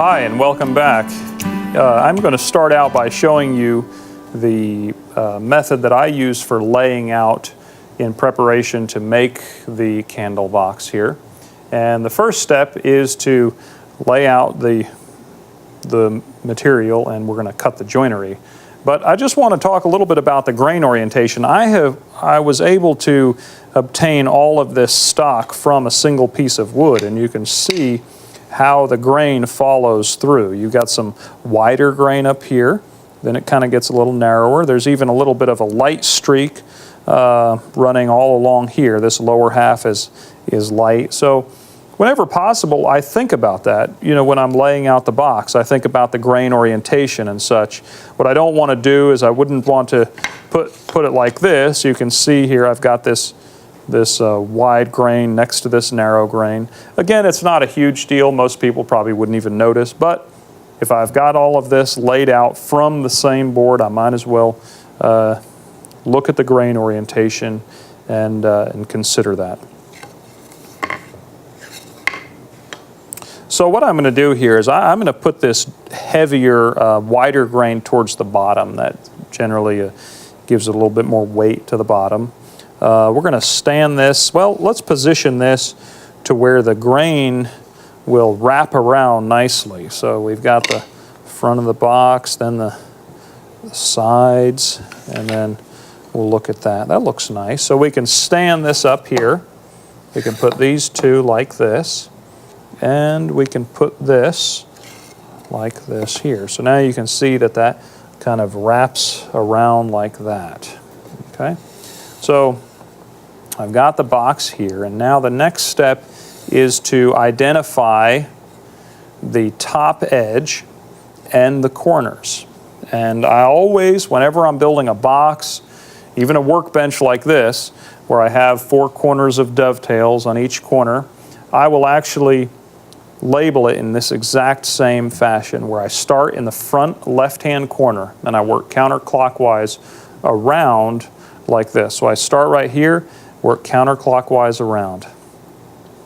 Hi and welcome back. I'm going to start out by showing you the method that I use for laying out in preparation to make the candle box here. And the first step is to lay out the material, and we're going to cut the joinery. But I just want to talk a little bit about the grain orientation. I was able to obtain all of this stock from a single piece of wood, and you can see how the grain follows through. You've got some wider grain up here, then it kind of gets a little narrower. There's even a little bit of a light streak running all along here. This lower half is light. So whenever possible, I think about that. You know, when I'm laying out the box, I think about the grain orientation and such. What I don't want to do is I wouldn't want to put it like this. You can see here I've got this wide grain next to this narrow grain. Again, it's not a huge deal. Most people probably wouldn't even notice, but if I've got all of this laid out from the same board, I might as well look at the grain orientation and consider that. So what I'm going to do here is I'm going to put this heavier, wider grain towards the bottom. That generally gives it a little bit more weight to the bottom. We're going to stand this, well, let's position this to where the grain will wrap around nicely. So we've got the front of the box, then the sides, and then we'll look at that. That looks nice. So we can stand this up here. We can put these two like this, and we can put this like this here. So now you can see that that kind of wraps around like that. Okay, so I've got the box here, and now the next step is to identify the top edge and the corners. And I always, whenever I'm building a box, even a workbench like this, where I have 4 corners of dovetails on each corner, I will actually label it in this exact same fashion, where I start in the front left-hand corner and I work counterclockwise around like this. So I start right here, work counterclockwise around.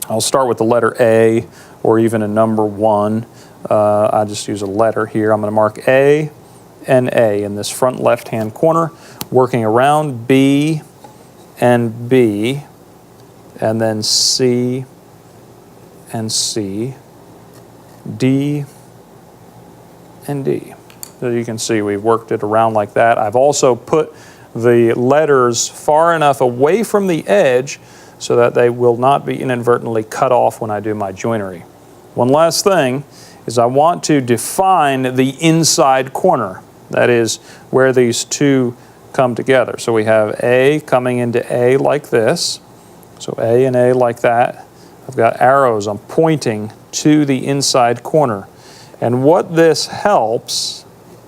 I'll start with the letter A or even a number 1. I just use a letter here. I'm going to mark A and A in this front left-hand corner, working around B and B, and then C and C, D and D. So you can see we've worked it around like that. I've also put the letters far enough away from the edge so that they will not be inadvertently cut off when I do my joinery. One last thing is I want to define the inside corner. That is where these two come together. So we have A coming into A like this. So A and A like that. I've got arrows. I'm pointing to the inside corner. And what this helps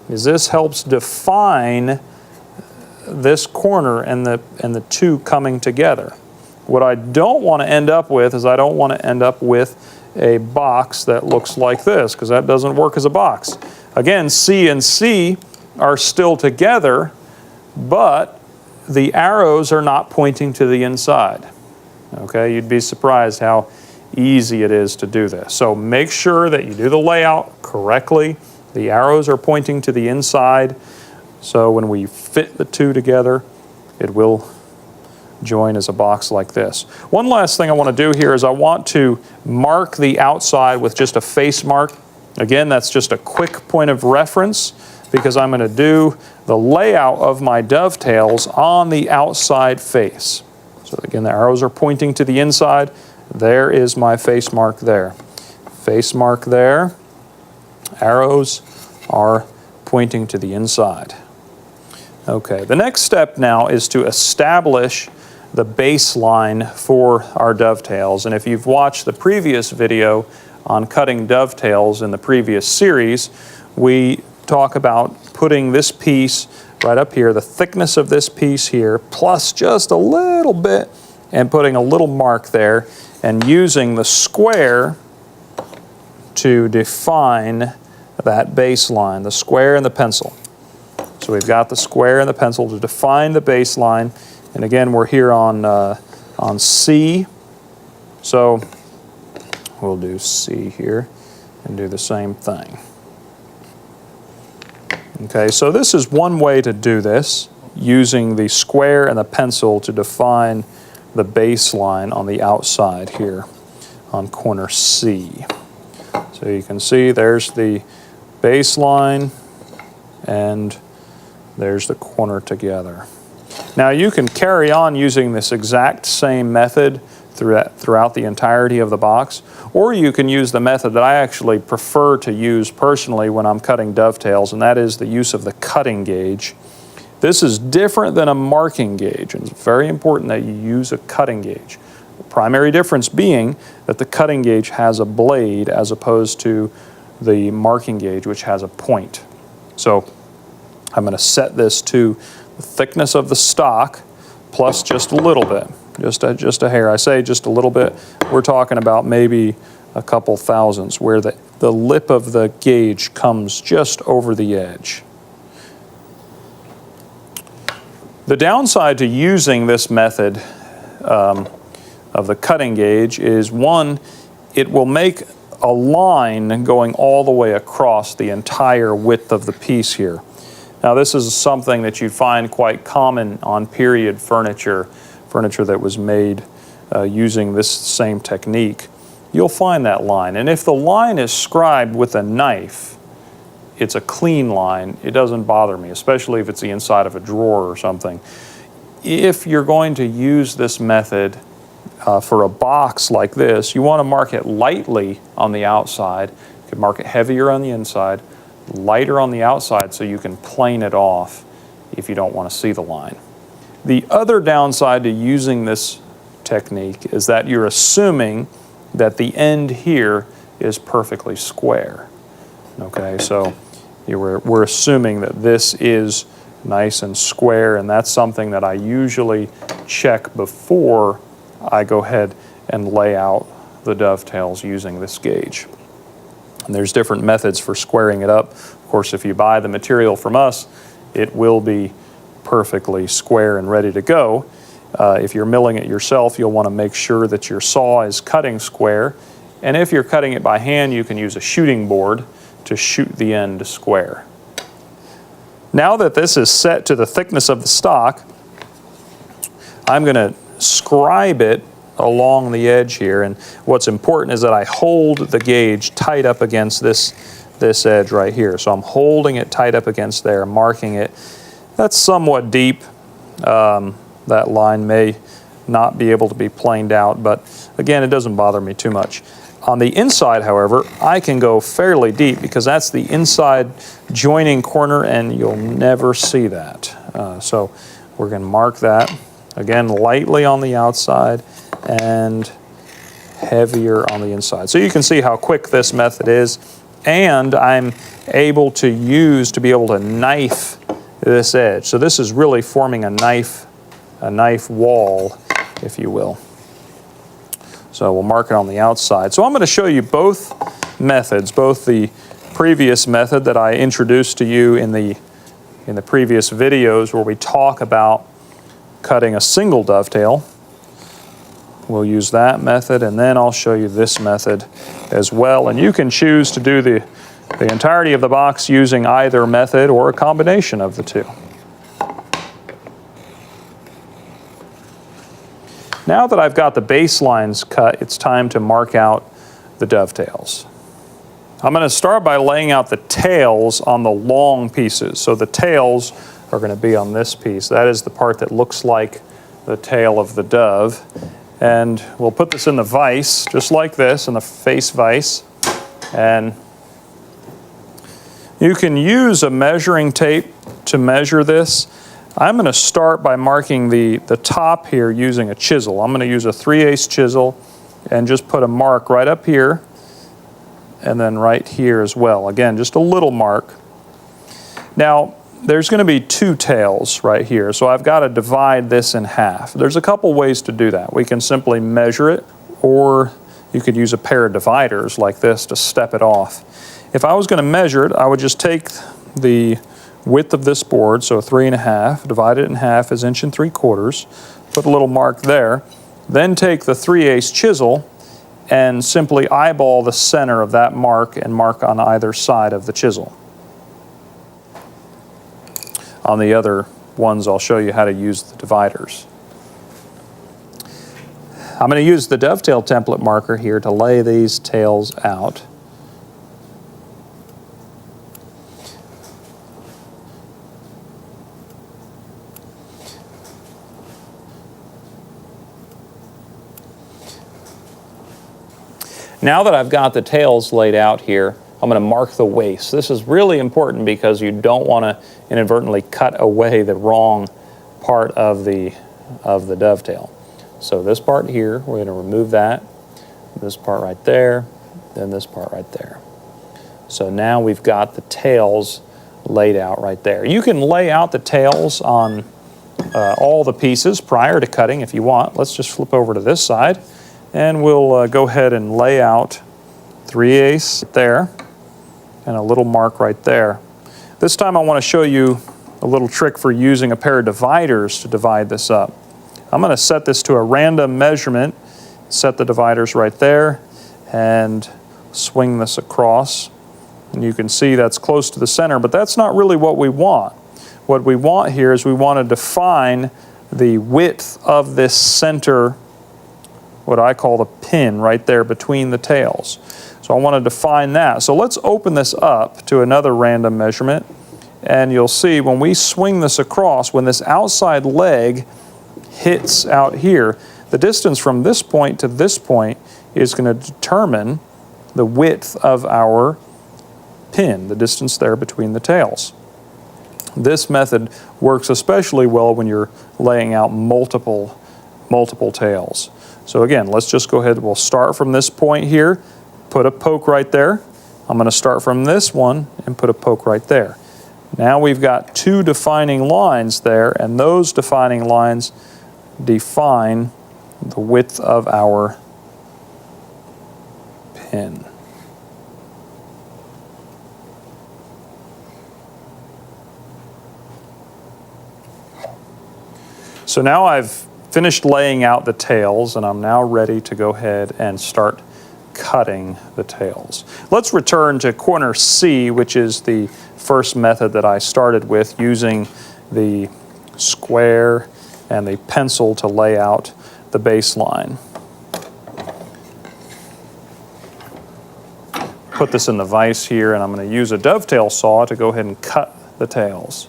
is this helps define this corner and the two coming together. What I don't want to end up with is I don't want to end up with a box that looks like this, because that doesn't work as a box. Again, C and C are still together, but the arrows are not pointing to the inside. Okay, you'd be surprised how easy it is to do this. So make sure that you do the layout correctly. The arrows are pointing to the inside. So when we fit the two together, it will join as a box like this. One last thing I want to do here is I want to mark the outside with just a face mark. Again, that's just a quick point of reference because I'm going to do the layout of my dovetails on the outside face. So again, the arrows are pointing to the inside. There is my face mark there. Face mark there. Arrows are pointing to the inside. Okay, the next step now is to establish the baseline for our dovetails. And if you've watched the previous video on cutting dovetails in the previous series, we talk about putting this piece right up here, the thickness of this piece here, plus just a little bit, and putting a little mark there, and using the square to define that baseline, the square and the pencil. So we've got the square and the pencil to define the baseline. And again, we're here on C. So we'll do C here. and do the same thing. Okay, so this is one way to do this, using the square and the pencil to define the baseline on the outside here on corner C. So you can see there's the baseline and there's the corner together. Now you can carry on using this exact same method throughout the entirety of the box, or you can use the method that I actually prefer to use personally when I'm cutting dovetails, and that is the use of the cutting gauge. This is different than a marking gauge, and it's very important that you use a cutting gauge. The primary difference being that the cutting gauge has a blade as opposed to the marking gauge, which has a point. So I'm going to set this to the thickness of the stock plus just a little bit, just a hair. I say just a little bit. We're talking about maybe a couple thousandths where the lip of the gauge comes just over the edge. The downside to using this method of the cutting gauge is, one, it will make a line going all the way across the entire width of the piece here. Now this is something that you find quite common on period furniture that was made using this same technique. You'll find that line, and if the line is scribed with a knife, it's a clean line. It doesn't bother me, especially if it's the inside of a drawer or something. If you're going to use this method for a box like this, you want to mark it lightly on the outside. You can mark it heavier on the inside, lighter on the outside, so you can plane it off if you don't want to see the line. The other downside to using this technique is that you're assuming that the end here is perfectly square. Okay, so we're assuming that this is nice and square, and that's something that I usually check before I go ahead and lay out the dovetails using this gauge. And there's different methods for squaring it up. Of course, if you buy the material from us, it will be perfectly square and ready to go. If you're milling it yourself, you'll want to make sure that your saw is cutting square. And if you're cutting it by hand, you can use a shooting board to shoot the end square. Now that this is set to the thickness of the stock, I'm going to scribe it along the edge here, and what's important is that I hold the gauge tight up against this edge right here. So I'm holding it tight up against there, marking it. That's somewhat deep. That line may not be able to be planed out, but again, it doesn't bother me too much. On the inside, however, I can go fairly deep because that's the inside joining corner, and you'll never see that. So we're going to mark that, again, lightly on the outside and heavier on the inside. So you can see how quick this method is, and I'm able to be able to knife this edge. So this is really forming a knife wall, if you will. So we'll mark it on the outside. So I'm going to show you both methods, both the previous method that I introduced to you in the previous videos where we talk about cutting a single dovetail. We'll use that method, and then I'll show you this method as well. And you can choose to do the entirety of the box using either method or a combination of the two. Now that I've got the baselines cut, it's time to mark out the dovetails. I'm going to start by laying out the tails on the long pieces. So the tails are going to be on this piece. That is the part that looks like the tail of the dove. And we'll put this in the vise, just like this, in the face vise. And you can use a measuring tape to measure this. I'm going to start by marking the top here using a chisel. I'm going to use a 3/8 chisel and just put a mark right up here and then right here as well. Again, just a little mark. Now, there's going to be two tails right here, so I've got to divide this in half. There's a couple ways to do that. We can simply measure it, or you could use a pair of dividers like this to step it off. If I was going to measure it, I would just take the width of this board, so 3.5, divide it in half as 1 3/4, put a little mark there, then take the 3/8 chisel and simply eyeball the center of that mark and mark on either side of the chisel. On the other ones, I'll show you how to use the dividers. I'm going to use the dovetail template marker here to lay these tails out. Now that I've got the tails laid out here, I'm going to mark the waist. This is really important because you don't want to inadvertently cut away the wrong part of the dovetail. So this part here, we're going to remove that, this part right there, then this part right there. So now we've got the tails laid out right there. You can lay out the tails on all the pieces prior to cutting if you want. Let's just flip over to this side and we'll go ahead and lay out 3/8 there and a little mark right there. This time I want to show you a little trick for using a pair of dividers to divide this up. I'm going to set this to a random measurement, set the dividers right there, and swing this across. And you can see that's close to the center, but that's not really what we want. What we want here is we want to define the width of this center, what I call the pin right there between the tails. So I want to define that. So let's open this up to another random measurement, and you'll see when we swing this across, when this outside leg hits out here, the distance from this point to this point is going to determine the width of our pin, the distance there between the tails. This method works especially well when you're laying out multiple tails. So again, let's just go ahead, we'll start from this point here, put a poke right there. I'm going to start from this one and put a poke right there. Now we've got two defining lines there, and those defining lines define the width of our pin. So now I've finished laying out the tails, and I'm now ready to go ahead and start cutting the tails. Let's return to corner C, which is the first method that I started with, using the square and the pencil to lay out the baseline. Put this in the vise here, and I'm going to use a dovetail saw to go ahead and cut the tails.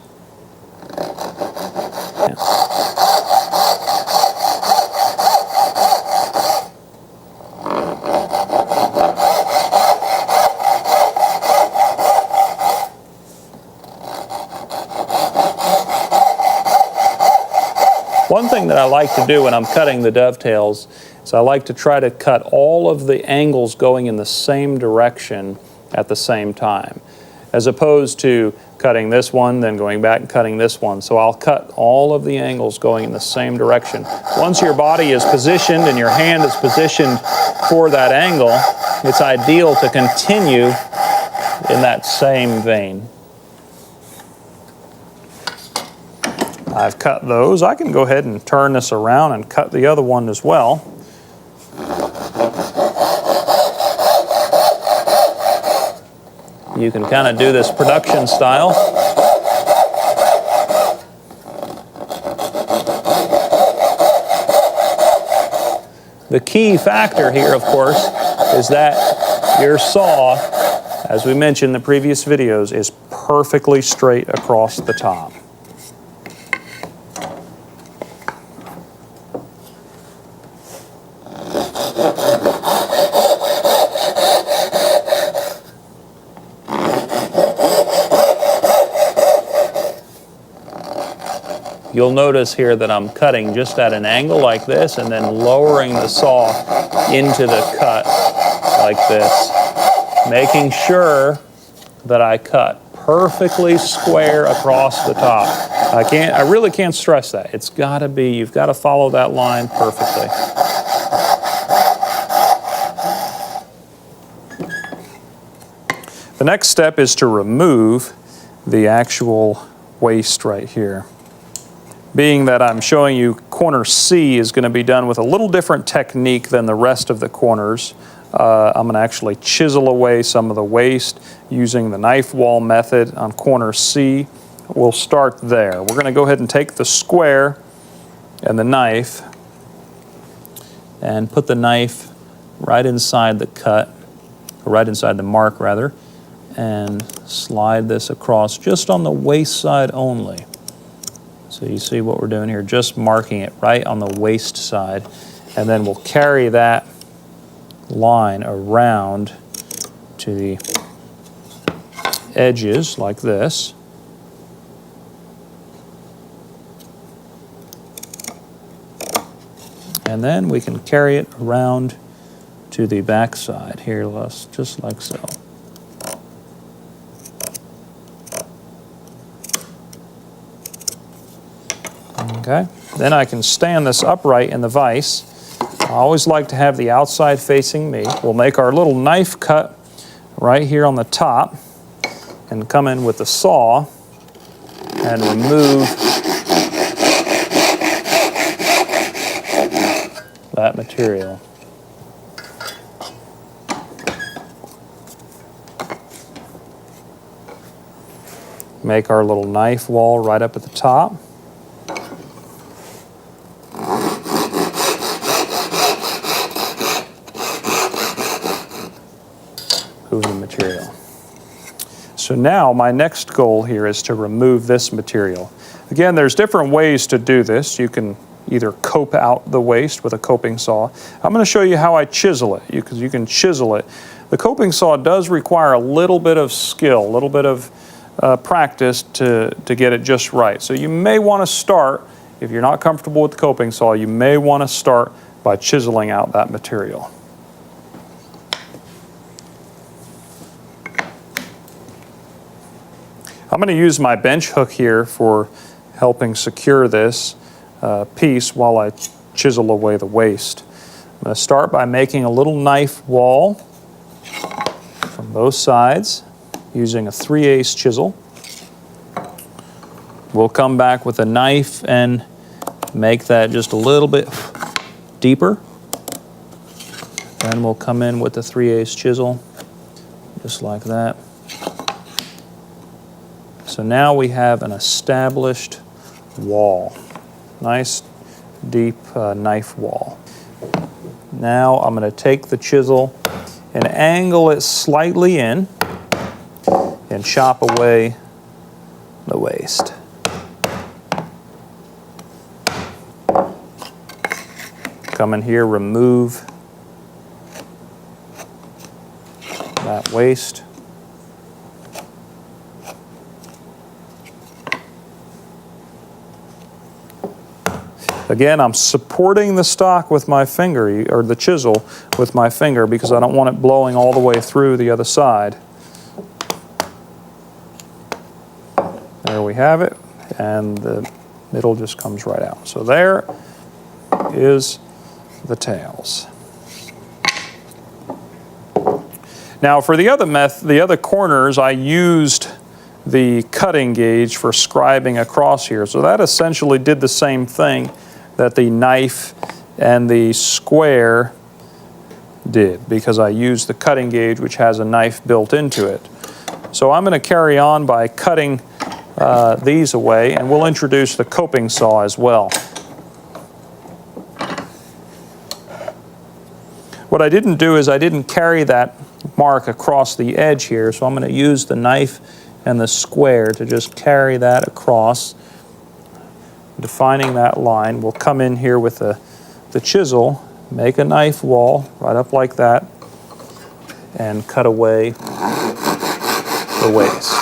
One thing that I like to do when I'm cutting the dovetails is I like to try to cut all of the angles going in the same direction at the same time, as opposed to cutting this one, then going back and cutting this one. So I'll cut all of the angles going in the same direction. Once your body is positioned and your hand is positioned for that angle, it's ideal to continue in that same vein. I've cut those. I can go ahead and turn this around and cut the other one as well. You can kind of do this production style. The key factor here, of course, is that your saw, as we mentioned in the previous videos, is perfectly straight across the top. You'll notice here that I'm cutting just at an angle like this and then lowering the saw into the cut like this, making sure that I cut perfectly square across the top. I really can't stress that. It's got to be, you've got to follow that line perfectly. The next step is to remove the actual waist right here. being that I'm showing you corner C is going to be done with a little different technique than the rest of the corners. I'm going to actually chisel away some of the waste using the knife wall method on corner C. We'll start there. We're going to go ahead and take the square and the knife and put the knife right inside the cut, or right inside the mark rather, and slide this across just on the waist side only. So you see what we're doing here, just marking it right on the waist side, and then we'll carry that line around to the edges like this. And then we can carry it around to the back side here, just like so. Okay, then I can stand this upright in the vise. I always like to have the outside facing me. We'll make our little knife cut right here on the top and come in with the saw and remove that material. Make our little knife wall right up at the top. Move the material. So now my next goal here is to remove this material. Again, there's different ways to do this. You can either cope out the waste with a coping saw. I'm going to show you how I chisel it, because you can chisel it. The coping saw does require a little bit of skill, a little bit of practice to get it just right. So you may want to start, if you're not comfortable with the coping saw, you may want to start by chiseling out that material. I'm going to use my bench hook here for helping secure this piece while I chisel away the waste. I'm going to start by making a little knife wall from both sides using a 3/8 chisel. We'll come back with a knife and make that just a little bit deeper. Then we'll come in with the 3/8 chisel, just like that. So now we have an established wall. Nice, deep knife wall. Now I'm going to take the chisel and angle it slightly in and chop away the waste. Come in here, remove that waste. Again, I'm supporting the stock with my finger, or the chisel with my finger, because I don't want it blowing all the way through the other side. There we have it, and the middle just comes right out. So there is the tails. Now for the other corners, I used the cutting gauge for scribing across here. So that essentially did the same thing that the knife and the square did, because I used the cutting gauge, which has a knife built into it. So I'm going to carry on by cutting these away, and we'll introduce the coping saw as well. What I didn't do is I didn't carry that mark across the edge here, so I'm going to use the knife and the square to just carry that across, defining that line. We'll come in here with the chisel, make a knife wall right up like that, and cut away the waste.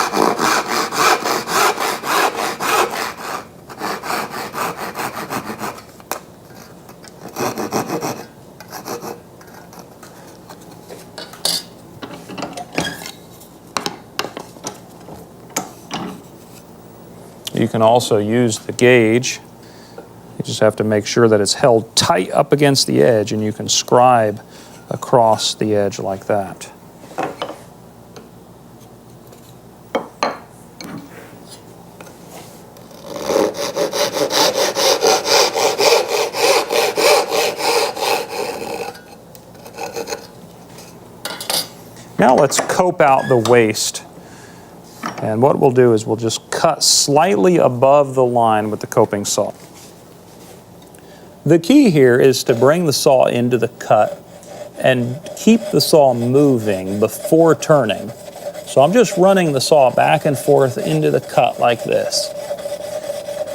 You can also use the gauge. You just have to make sure that it's held tight up against the edge, and you can scribe across the edge like that. Now let's cope out the waste. And what we'll do is we'll just cut slightly above the line with the coping saw. The key here is to bring the saw into the cut and keep the saw moving before turning. So I'm just running the saw back and forth into the cut like this.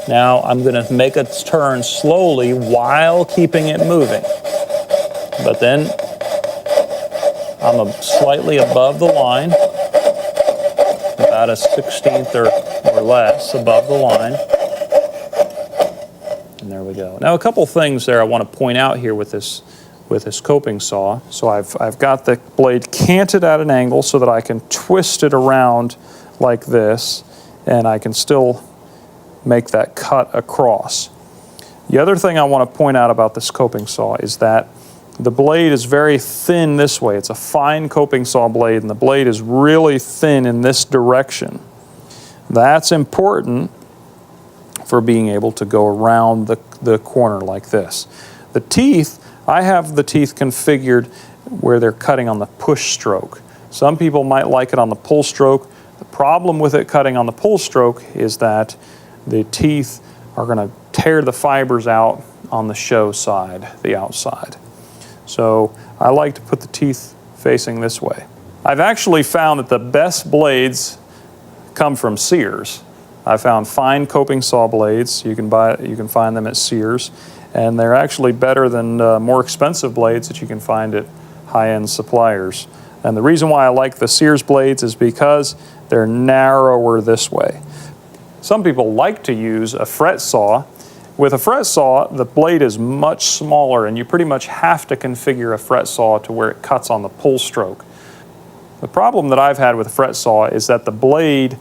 Now I'm going to make a turn slowly while keeping it moving. But then I'm slightly above the line, about a 1/16 or less above the line. And there we go. Now a couple things there I want to point out here with this coping saw. So I've got the blade canted at an angle so that I can twist it around like this, and I can still make that cut across. The other thing I want to point out about this coping saw is that the blade is very thin this way. It's a fine coping saw blade, and the blade is really thin in this direction. That's important for being able to go around the corner like this. The teeth, I have the teeth configured where they're cutting on the push stroke. Some people might like it on the pull stroke. The problem with it cutting on the pull stroke is that the teeth are going to tear the fibers out on the show side, the outside. So I like to put the teeth facing this way. I've actually found that the best blades come from Sears. I found fine coping saw blades. You can find them at Sears, and they're actually better than more expensive blades that you can find at high-end suppliers. And the reason why I like the Sears blades is because they're narrower this way. Some people like to use a fret saw. With a fret saw, the blade is much smaller, and you pretty much have to configure a fret saw to where it cuts on the pull stroke. The problem that I've had with a fret saw is that the blade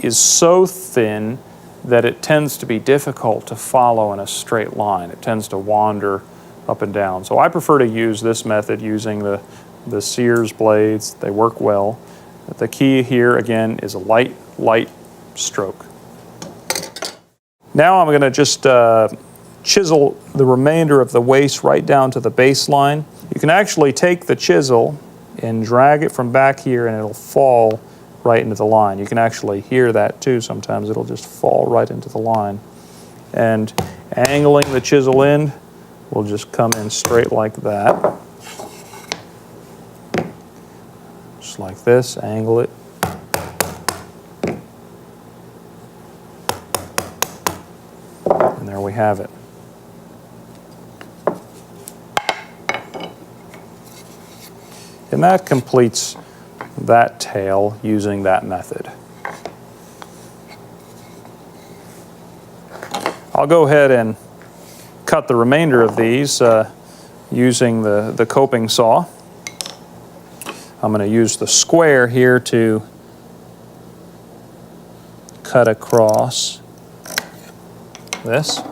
is so thin that it tends to be difficult to follow in a straight line. It tends to wander up and down. So I prefer to use this method using the Sears blades. They work well. The key here, again, is a light stroke. Now I'm going to just chisel the remainder of the waist right down to the baseline. You can actually take the chisel and drag it from back here, and it'll fall right into the line. You can actually hear that too sometimes. It'll just fall right into the line. And angling the chisel in will just come in straight like that. Just like this, angle it. And there we have it. And that completes that tail using that method. I'll go ahead and cut the remainder of these using the coping saw. I'm going to use the square here to cut across this.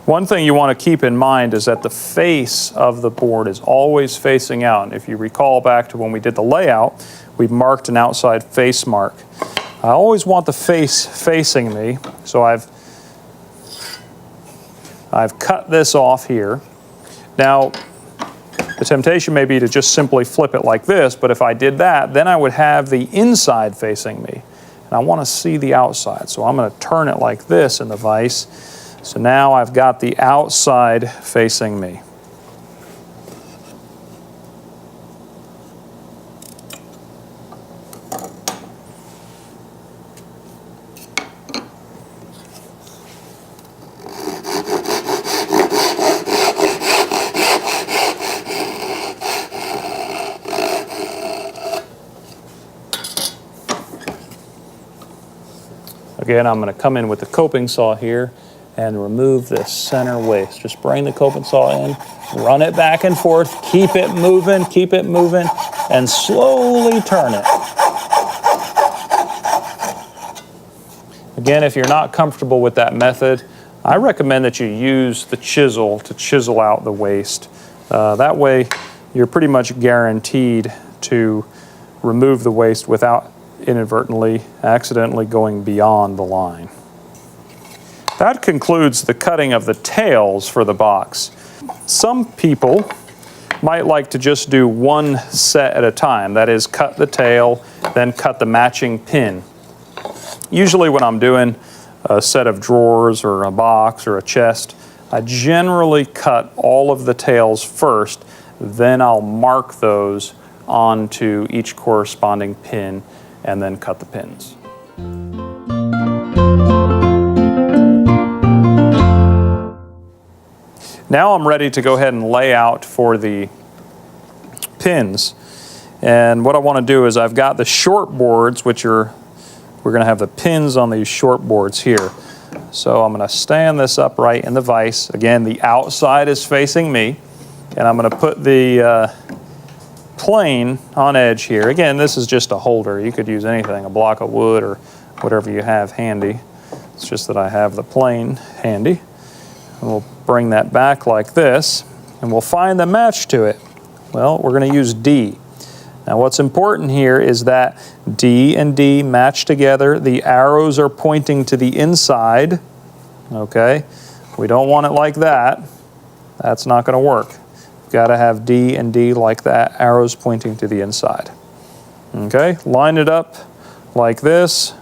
One thing you want to keep in mind is that the face of the board is always facing out. And if you recall back to when we did the layout, we marked an outside face mark. I always want the face facing me, so I've cut this off here. Now, the temptation may be to just simply flip it like this, but if I did that, then I would have the inside facing me. And I want to see the outside, so I'm going to turn it like this in the vise. So now I've got the outside facing me. Again, I'm going to come in with the coping saw here and remove this center waist. Just bring the coping saw in, run it back and forth, keep it moving, and slowly turn it. Again, if you're not comfortable with that method, I recommend that you use the chisel to chisel out the waist. That way you're pretty much guaranteed to remove the waste without inadvertently, accidentally going beyond the line. That concludes the cutting of the tails for the box. Some people might like to just do one set at a time. That is, cut the tail, then cut the matching pin. Usually when I'm doing a set of drawers or a box or a chest, I generally cut all of the tails first, then I'll mark those onto each corresponding pin and then cut the pins. Now I'm ready to go ahead and lay out for the pins. And what I want to do is I've got the short boards, which are, we're going to have the pins on these short boards here. So I'm going to stand this upright in the vise. Again, the outside is facing me. And I'm going to put the plane on edge here. Again, this is just a holder. You could use anything, a block of wood or whatever you have handy. It's just that I have the plane handy. And we'll bring that back like this, and we'll find the match to it. Well, we're going to use D. Now what's important here is that D and D match together. The arrows are pointing to the inside. Okay? We don't want it like that. That's not going to work. You've got to have D and D like that, arrows pointing to the inside. Okay? Line it up like this.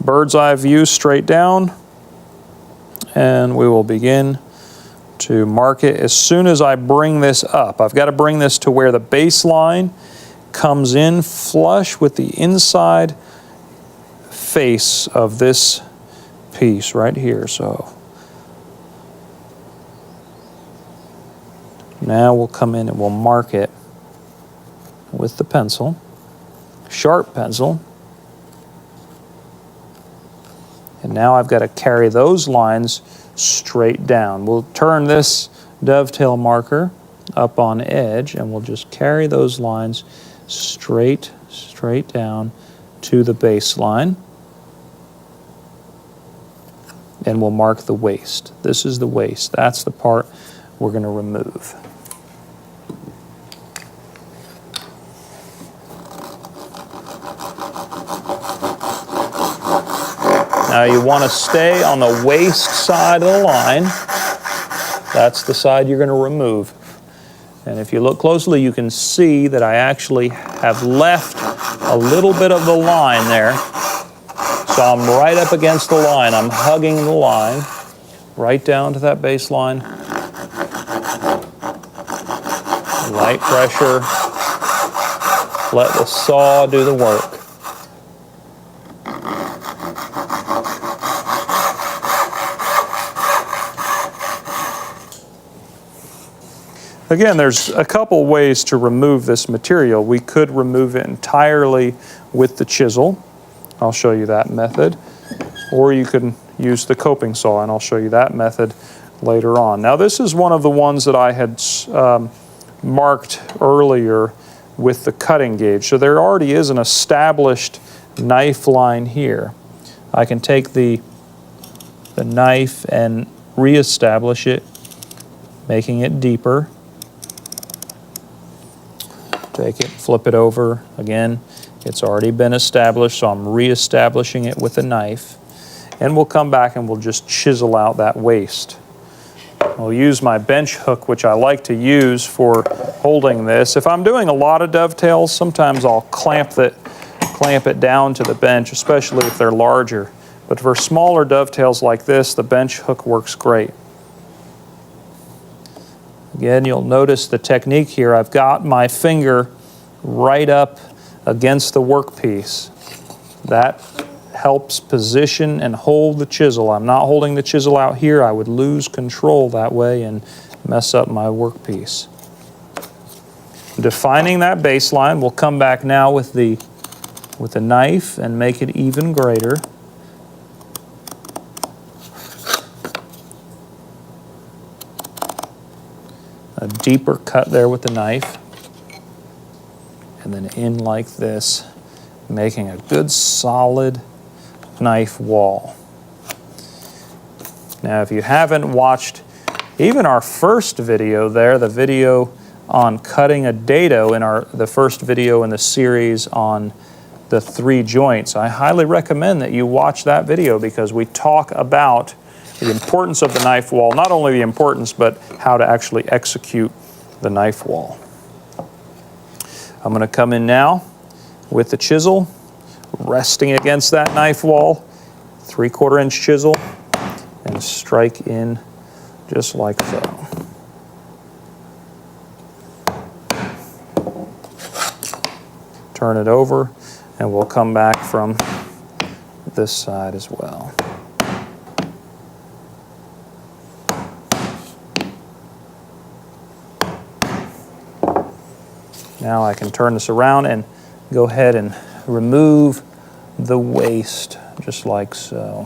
Bird's eye view straight down. And we will begin to mark it as soon as I bring this up. I've got to bring this to where the baseline comes in flush with the inside face of this piece right here. So now we'll come in and we'll mark it with the pencil, sharp pencil. And now I've got to carry those lines straight down. We'll turn this dovetail marker up on edge and we'll just carry those lines straight down to the baseline. And we'll mark the waist. This is the waist. That's the part we're going to remove. Now you want to stay on the waist side of the line. That's the side you're going to remove. And if you look closely, you can see that I actually have left a little bit of the line there. So I'm right up against the line. I'm hugging the line right down to that baseline. Light pressure. Let the saw do the work. Again, there's a couple ways to remove this material. We could remove it entirely with the chisel. I'll show you that method. Or you can use the coping saw, and I'll show you that method later on. Now this is one of the ones that I had marked earlier with the cutting gauge. So there already is an established knife line here. I can take the knife and reestablish it, making it deeper. Take it, flip it over. Again, it's already been established, so I'm reestablishing it with a knife. And we'll come back and we'll just chisel out that waist. I'll use my bench hook, which I like to use for holding this. If I'm doing a lot of dovetails, sometimes I'll clamp it down to the bench, especially if they're larger. But for smaller dovetails like this, the bench hook works great. Again, you'll notice the technique here. I've got my finger right up against the workpiece. That helps position and hold the chisel. I'm not holding the chisel out here. I would lose control that way and mess up my workpiece. Defining that baseline, we'll come back now with the knife and make it even greater. A deeper cut there with the knife, and then in like this, making a good solid knife wall. Now if you haven't watched even our first video there, the video on cutting a dado in the first video in the series on the 3 joints. I highly recommend that you watch that video because we talk about the importance of the knife wall, not only the importance, but how to actually execute the knife wall. I'm going to come in now with the chisel, resting against that knife wall, 3/4 inch chisel, and strike in just like so. Turn it over, and we'll come back from this side as well. Now I can turn this around and go ahead and remove the waste just like so.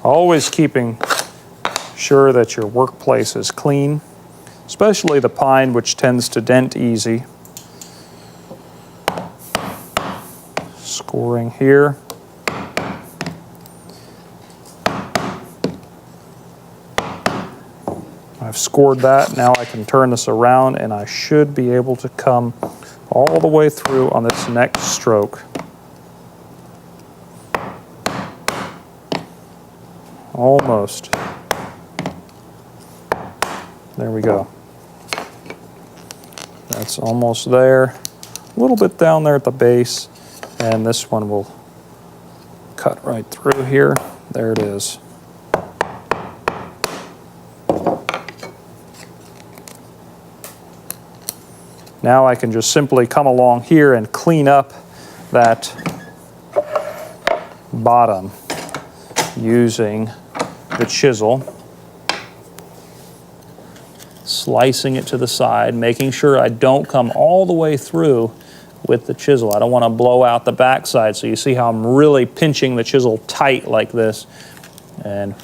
Always keeping sure that your workplace is clean, especially the pine, which tends to dent easy. Scoring here. I've scored that. Now I can turn this around and I should be able to come all the way through on this next stroke. Almost. There we go. That's almost there. A little bit down there at the base, and this one will cut right through here. There it is. Now I can just simply come along here and clean up that bottom using the chisel, slicing it to the side, making sure I don't come all the way through with the chisel. I don't want to blow out the backside, so you see how I'm really pinching the chisel tight like this and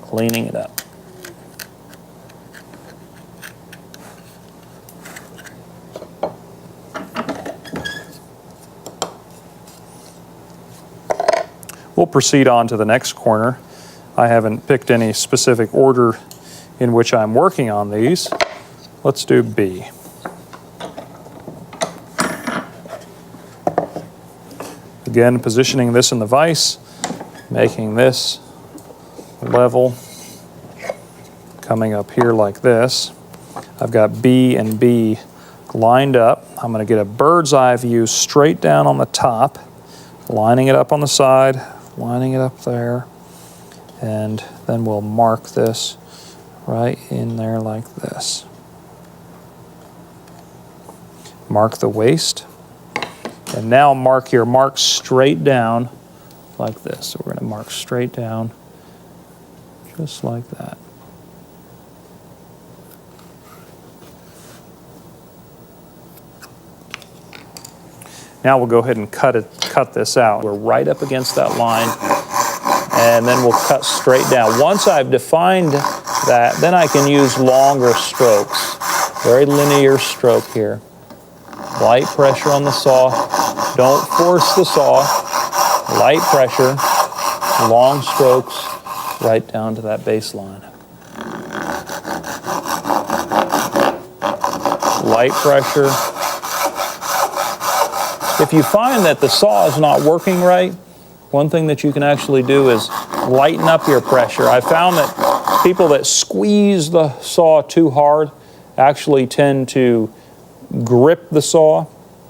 cleaning it up. We'll proceed on to the next corner. I haven't picked any specific order in which I'm working on these. Let's do B. Again, positioning this in the vise, making this level, coming up here like this. I've got B and B lined up. I'm going to get a bird's eye view straight down on the top, lining it up on the side, lining it up there, and then we'll mark this right in there like this. Mark the waist, and now mark your mark straight down like this. So we're going to mark straight down just like that. Now we'll go ahead and cut this out. We're right up against that line, and then we'll cut straight down. Once I've defined that, then I can use longer strokes. Very linear stroke here. Light pressure on the saw. Don't force the saw. Light pressure, long strokes, right down to that baseline. Light pressure. If you find that the saw is not working right, one thing that you can actually do is lighten up your pressure. I found that people that squeeze the saw too hard actually tend to grip the saw.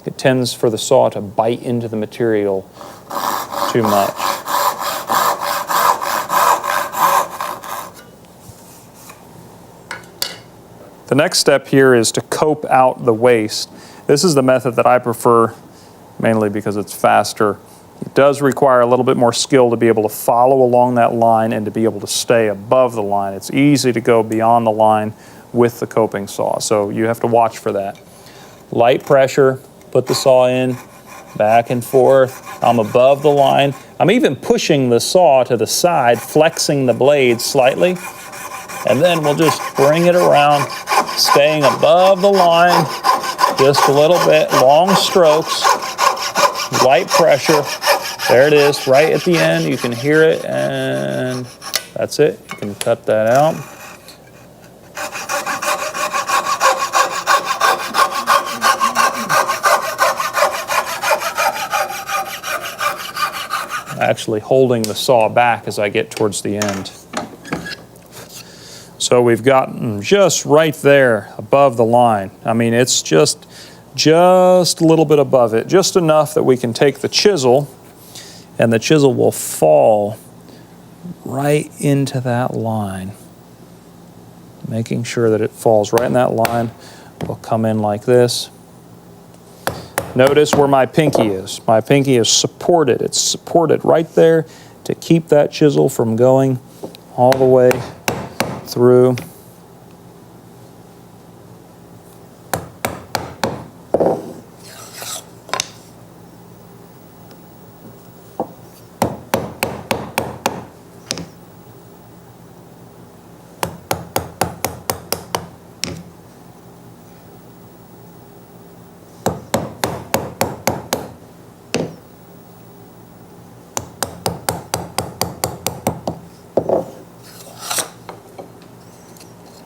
It tends for the saw to bite into the material too much. The next step here is to cope out the waste. This is the method that I prefer, mainly because it's faster. It does require a little bit more skill to be able to follow along that line and to be able to stay above the line. It's easy to go beyond the line with the coping saw, so you have to watch for that. Light pressure, put the saw in, back and forth. I'm above the line. I'm even pushing the saw to the side, flexing the blade slightly. And then we'll just bring it around, staying above the line, just a little bit, long strokes, light pressure. There it is, right at the end. You can hear it, and that's it. You can cut that out. Actually holding the saw back as I get towards the end. So we've gotten just right there above the line. I mean, it's just a little bit above it, just enough that we can take the chisel, and the chisel will fall right into that line. Making sure that it falls right in that line. We'll come in like this. Notice where my pinky is. My pinky is supported. It's supported right there to keep that chisel from going all the way through.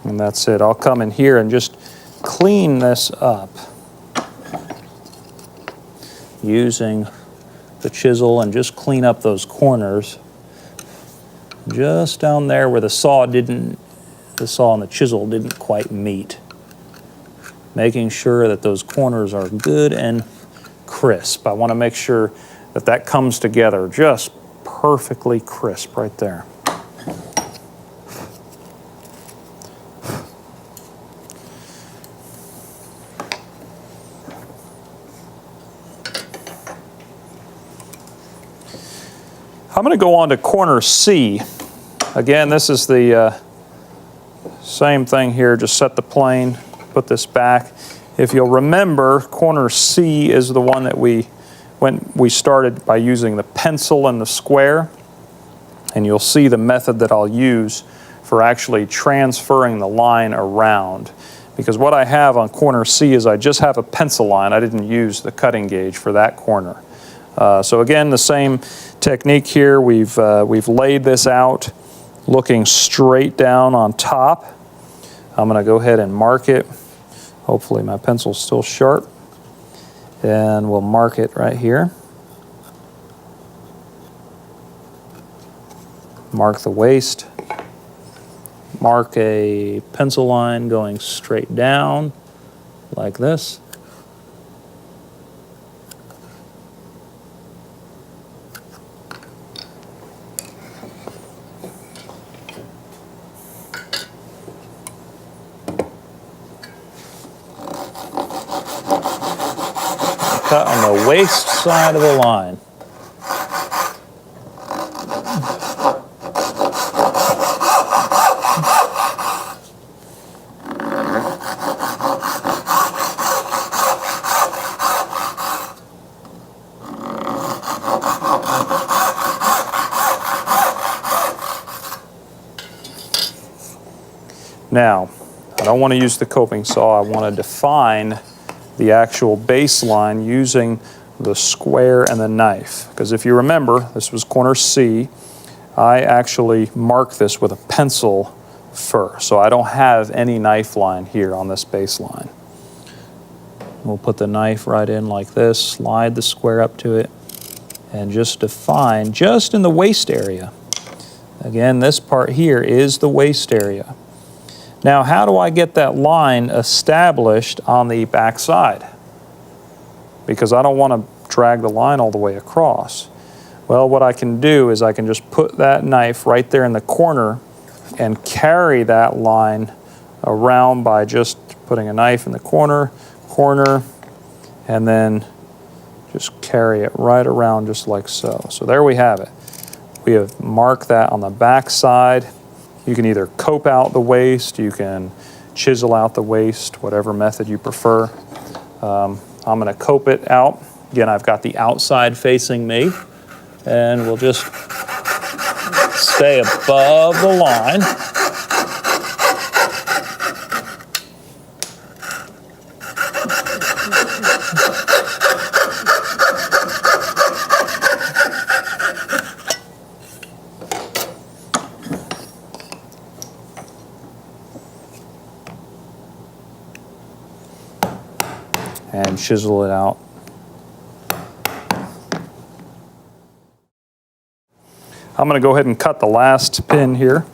And that's it. I'll come in here and just clean this up using the chisel and just clean up those corners. Just down there where the saw and the chisel didn't quite meet. Making sure that those corners are good and crisp. I want to make sure that that comes together just perfectly crisp right there. I'm going to go on to corner C. Again, this is the same thing here. Just set the plane, put this back. If you'll remember, corner C is the one that we started by using the pencil and the square. And you'll see the method that I'll use for actually transferring the line around. Because what I have on corner C is I just have a pencil line. I didn't use the cutting gauge for that corner. So again, the same technique here. We've laid this out looking straight down on top. I'm going to go ahead and mark it. Hopefully my pencil's still sharp. And we'll mark it right here. Mark the waist. Mark a pencil line going straight down like this. Cut on the waist side of the line. Now, I don't want to use the coping saw. I want to define the actual baseline using the square and the knife. Because if you remember, this was corner C. I actually marked this with a pencil first, so I don't have any knife line here on this baseline. We'll put the knife right in like this, slide the square up to it, and just define just in the waist area. Again, this part here is the waist area. Now, how do I get that line established on the back side? Because I don't want to drag the line all the way across. Well, what I can do is I can just put that knife right there in the corner and carry that line around by just putting a knife in the corner, and then just carry it right around just like so. So there we have it. We have marked that on the back side. You can either cope out the waist, you can chisel out the waist, whatever method you prefer. I'm going to cope it out. Again, I've got the outside facing me, and we'll just stay above the line. and chisel it out. I'm going to go ahead and cut the last pin here.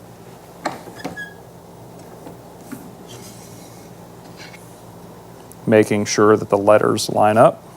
Making sure that the letters line up.